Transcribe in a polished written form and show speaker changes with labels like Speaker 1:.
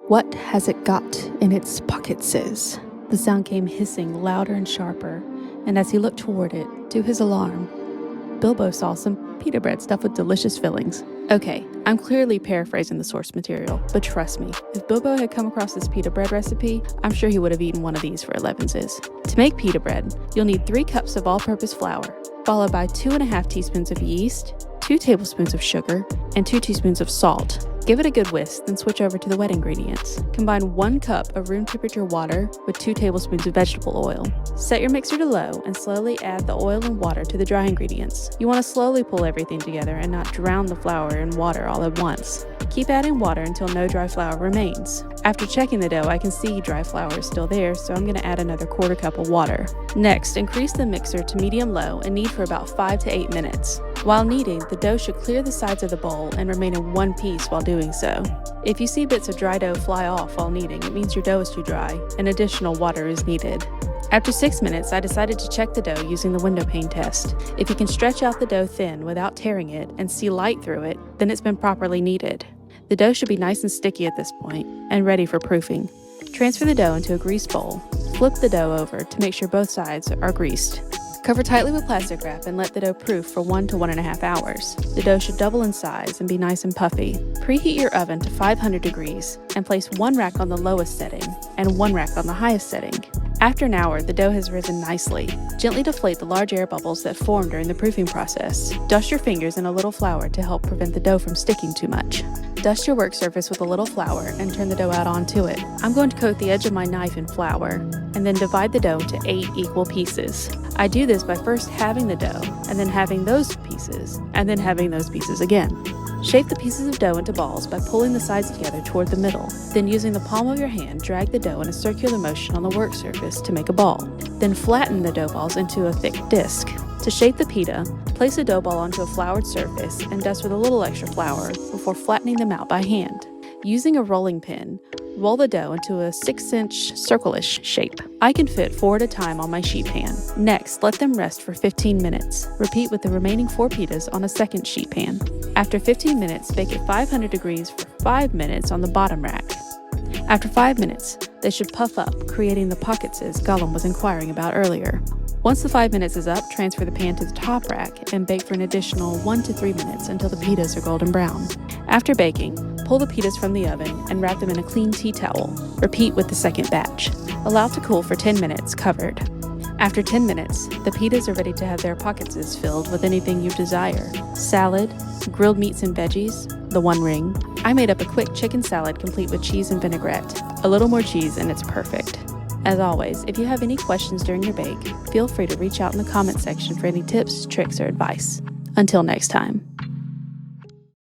Speaker 1: What has it got in its pocketses? The sound came hissing louder and sharper, and as he looked toward it, to his alarm, Bilbo saw some pita bread stuffed with delicious fillings. Okay, I'm clearly paraphrasing the source material, but trust me, if Bilbo had come across this pita bread recipe, I'm sure he would have eaten one of these for elevenses. To make pita bread, you'll need 3 cups of all-purpose flour, followed by 2.5 teaspoons of yeast, 2 tablespoons of sugar, and 2 teaspoons of salt. Give it a good whisk, then switch over to the wet ingredients. Combine 1 cup of room temperature water with 2 tablespoons of vegetable oil. Set your mixer to low and slowly add the oil and water to the dry ingredients. You want to slowly pull everything together and not drown the flour in water all at once. Keep adding water until no dry flour remains. After checking the dough, I can see dry flour is still there, so I'm going to add another 1/4 cup of water. Next, increase the mixer to medium-low and knead for about 5 to 8 minutes. While kneading, the dough should clear the sides of the bowl and remain in one piece while doing so. If you see bits of dry dough fly off while kneading, it means your dough is too dry and additional water is needed. After 6 minutes, I decided to check the dough using the window pane test. If you can stretch out the dough thin without tearing it and see light through it, then it's been properly kneaded. The dough should be nice and sticky at this point and ready for proofing. Transfer the dough into a greased bowl. Flip the dough over to make sure both sides are greased. Cover tightly with plastic wrap and let the dough proof for 1 to 1.5 hours. The dough should double in size and be nice and puffy. Preheat your oven to 500 degrees and place 1 rack on the lowest setting and 1 rack on the highest setting. After an hour, the dough has risen nicely. Gently deflate the large air bubbles that form during the proofing process. Dust your fingers in a little flour to help prevent the dough from sticking too much. Dust your work surface with a little flour and turn the dough out onto it. I'm going to coat the edge of my knife in flour and then divide the dough into 8 equal pieces. I do this by first halving the dough and then having those pieces and then having those pieces again. Shape the pieces of dough into balls by pulling the sides together toward the middle. Then using the palm of your hand, drag the dough in a circular motion on the work surface to make a ball. Then flatten the dough balls into a thick disc. To shape the pita, place a dough ball onto a floured surface and dust with a little extra flour before flattening them out by hand. Using a rolling pin, roll the dough into a 6-inch circle-ish shape. I can fit 4 at a time on my sheet pan. Next, let them rest for 15 minutes. Repeat with the remaining 4 pitas on a second sheet pan. After 15 minutes, bake at 500 degrees for 5 minutes on the bottom rack. After 5 minutes, they should puff up, creating the pocketses Gollum was inquiring about earlier. Once the 5 minutes is up, transfer the pan to the top rack and bake for an additional 1 to 3 minutes until the pitas are golden brown. After baking, pull the pitas from the oven and wrap them in a clean tea towel. Repeat with the second batch. Allow to cool for 10 minutes, covered. After 10 minutes, the pitas are ready to have their pocketses filled with anything you desire. Salad, grilled meats and veggies, the One Ring. I made up a quick chicken salad complete with cheese and vinaigrette. A little more cheese and it's perfect. As always, if you have any questions during your bake, feel free to reach out in the comment section for any tips, tricks, or advice. Until next time.